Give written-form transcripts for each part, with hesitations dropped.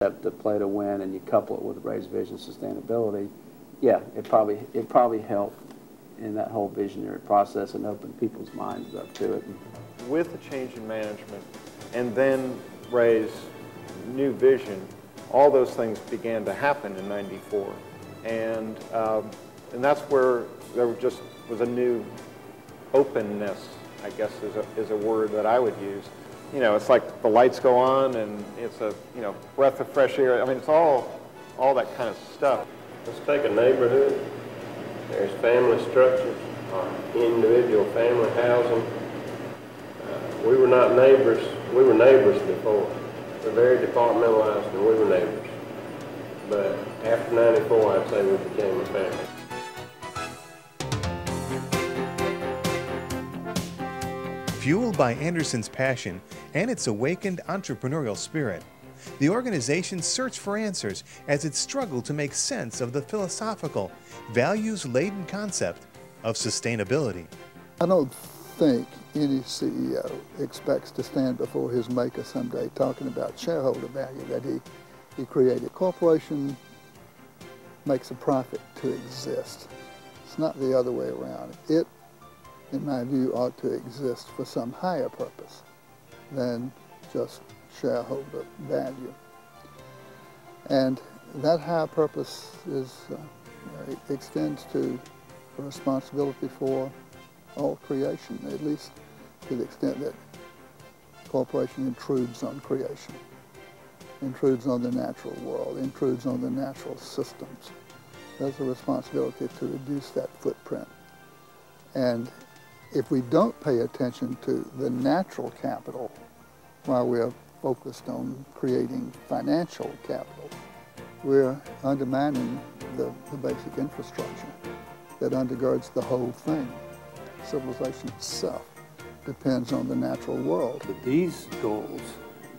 to play to win, and you couple it with Ray's vision sustainability, yeah, it probably helped in that whole visionary process and opened people's minds up to it. With the change in management and then Ray's new vision, all those things began to happen in '94, and that's where there was a new openness, I guess is a word that I would use. You know, it's like the lights go on and it's a, you know, breath of fresh air. I mean, it's all that kind of stuff. Let's take a neighborhood. There's family structures, individual family housing. We were not neighbors. We were neighbors before. We're very departmentalized, and we were neighbors. But after '94, I'd say we became a family. Fueled by Anderson's passion and its awakened entrepreneurial spirit, the organization searched for answers as it struggled to make sense of the philosophical, values-laden concept of sustainability. I don't think any CEO expects to stand before his maker someday talking about shareholder value that he created. Corporation makes a profit to exist. It's not the other way around. It, in my view, ought to exist for some higher purpose than just shareholder value. And that higher purpose extends to a responsibility for all creation, at least to the extent that corporation intrudes on creation, intrudes on the natural world, intrudes on the natural systems. There's a responsibility to reduce that footprint. And if we don't pay attention to the natural capital while we're focused on creating financial capital, we're undermining the basic infrastructure that undergirds the whole thing. Civilization itself depends on the natural world. But these goals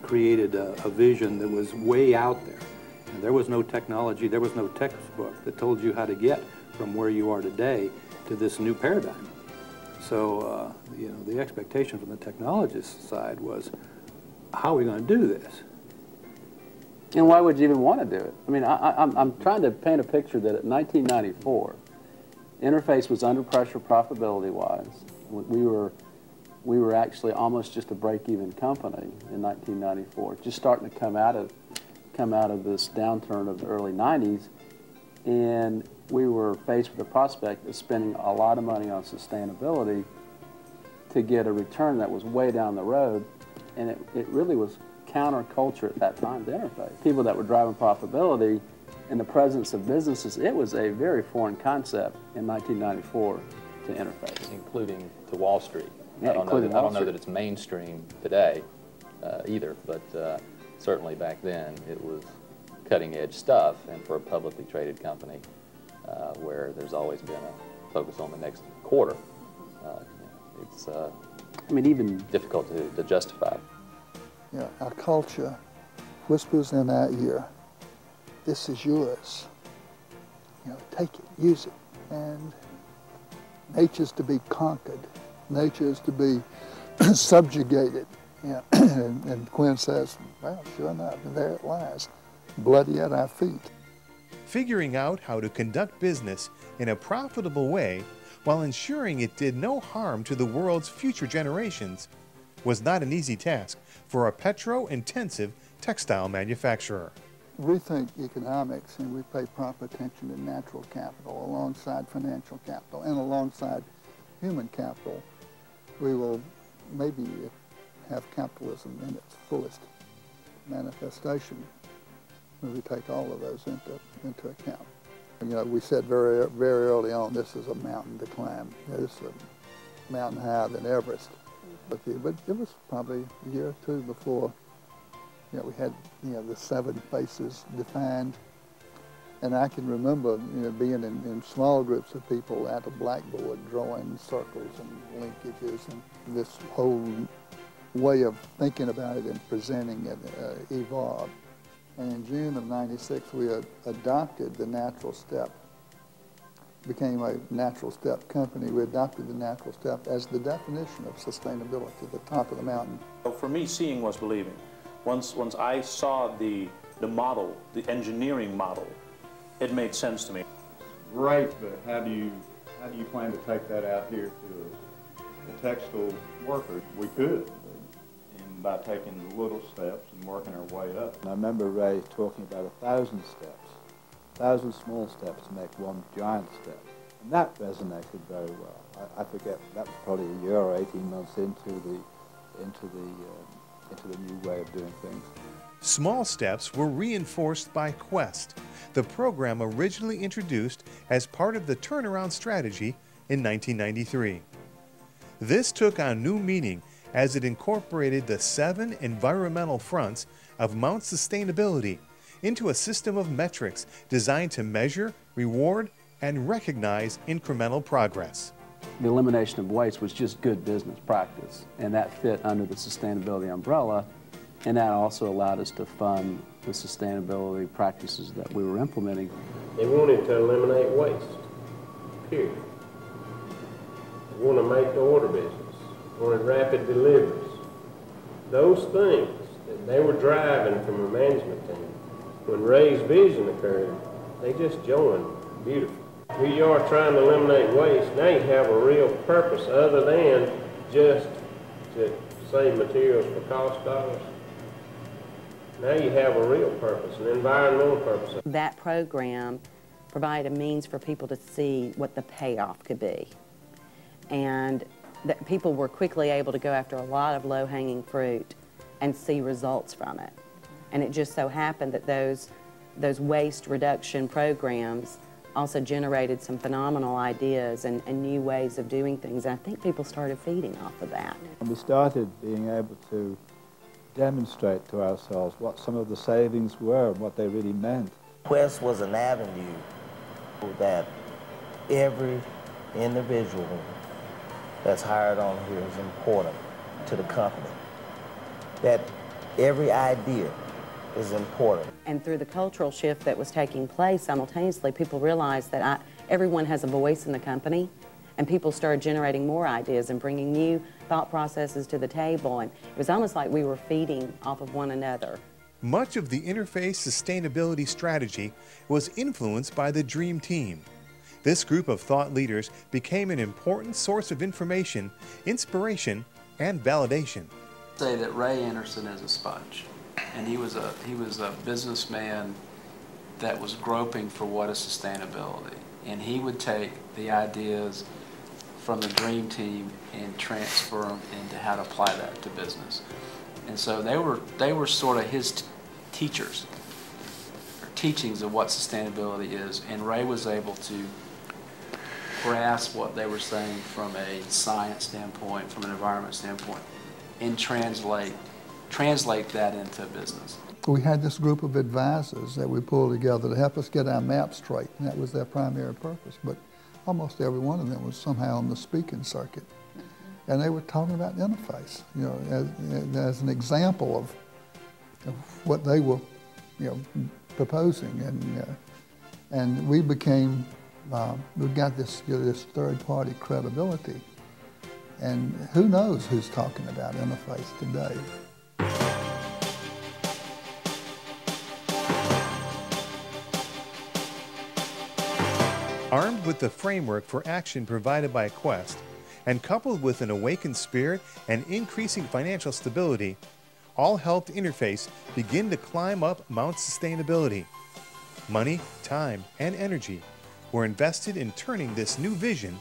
created a vision that was way out there. And there was no technology, there was no textbook that told you how to get from where you are today to this new paradigm. So, you know, the expectation from the technologist side was, how are we going to do this? And why would you even want to do it? I mean, I'm trying to paint a picture that in 1994, Interface was under pressure profitability-wise. We were actually almost just a break-even company in 1994, just starting to come out of this downturn of the early '90s, and we were faced with the prospect of spending a lot of money on sustainability to get a return that was way down the road, and it really was counterculture at that time to Interface. People that were driving profitability in the presence of businesses, it was a very foreign concept in 1994 to Interface. Including to Wall Street. Yeah, I don't know that it's mainstream today either, but certainly back then it was cutting edge stuff, and for a publicly traded company where there's always been a focus on the next quarter, it's I mean, even difficult to justify. Yeah, our culture whispers in our ear, this is yours. You know, take it, use it. And nature's to be conquered. Nature is to be subjugated. Yeah. And Quinn says, well, sure enough, there it lies, bloody at our feet. Figuring out how to conduct business in a profitable way while ensuring it did no harm to the world's future generations was not an easy task for a petro-intensive textile manufacturer. We think economics, and we pay proper attention to natural capital alongside financial capital and alongside human capital. We will maybe have capitalism in its fullest manifestation when we take all of those into account. You know, we said very early on, this is a mountain to climb. This is a mountain higher than Everest. But it was probably a year or two before, you know, we had, you know, the 7 faces defined. And I can remember, you know, being in small groups of people at a blackboard drawing circles and linkages, and this whole way of thinking about it and presenting it evolved. And in June of '96, we adopted the Natural Step, became a Natural Step company. We adopted the Natural Step as the definition of sustainability, the top of the mountain. For me, seeing was believing. Once I saw the the model, the engineering model, it made sense to me. Great, but how do you plan to take that out here to the textile workers? We could, and by taking the little steps and working our way up. And I remember Ray talking about 1,000 steps, 1,000 small steps to make one giant step. And that resonated very well. I forget, that was probably a year or 18 months into the new way of doing things. Small steps were reinforced by Quest, the program originally introduced as part of the turnaround strategy in 1993. This took on new meaning as it incorporated the 7 environmental fronts of Mount Sustainability into a system of metrics designed to measure, reward, and recognize incremental progress. The elimination of waste was just good business practice, and that fit under the sustainability umbrella, and that also allowed us to fund the sustainability practices that we were implementing. They wanted to eliminate waste, period. They want to make the order business, wanted rapid deliveries. Those things that they were driving from the management team, when Ray's vision occurred, they just joined beautifully. Here you are trying to eliminate waste. Now you have a real purpose other than just to save materials for cost dollars. Now you have a real purpose, an environmental purpose. That program provided a means for people to see what the payoff could be. And that people were quickly able to go after a lot of low-hanging fruit and see results from it. And it just so happened that those waste reduction programs also generated some phenomenal ideas and new ways of doing things. And I think people started feeding off of that. And we started being able to demonstrate to ourselves what some of the savings were and what they really meant. Quest was an avenue that every individual that's hired on here is important to the company. That every idea is important. And through the cultural shift that was taking place simultaneously, people realized that everyone has a voice in the company, and people started generating more ideas and bringing new thought processes to the table, and it was almost like we were feeding off of one another. Much of the Interface sustainability strategy was influenced by the Dream Team. This group of thought leaders became an important source of information, inspiration, and validation. Say that Ray Anderson is a sponge, and he was a businessman that was groping for what is sustainability, and he would take the ideas from the Dream Team and transfer them into how to apply that to business. And so they were sort of his teachers, or teachings of what sustainability is, and Ray was able to grasp what they were saying from a science standpoint, from an environment standpoint, and translate that into business. We had this group of advisors that we pulled together to help us get our map straight, and that was their primary purpose. But almost every one of them was somehow on the speaking circuit. And they were talking about interface, you know, as an example of what they were, you know, proposing. And we became, we got this, you know, this third-party credibility. And who knows who's talking about interface today. Armed with the framework for action provided by Quest, and coupled with an awakened spirit and increasing financial stability, all helped Interface begin to climb up Mount Sustainability. Money, time, and energy were invested in turning this new vision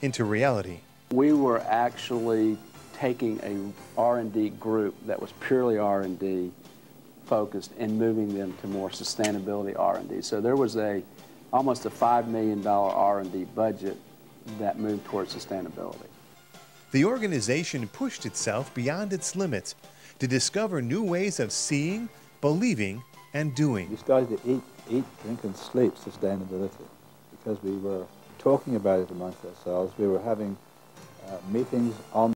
into reality. We were actually taking a R&D group that was purely R&D focused and moving them to more sustainability R&D. So there was almost a $5 million R&D budget that moved towards sustainability. The organization pushed itself beyond its limits to discover new ways of seeing, believing, and doing. We started to eat, drink, and sleep sustainability because we were talking about it amongst ourselves. We were having meetings on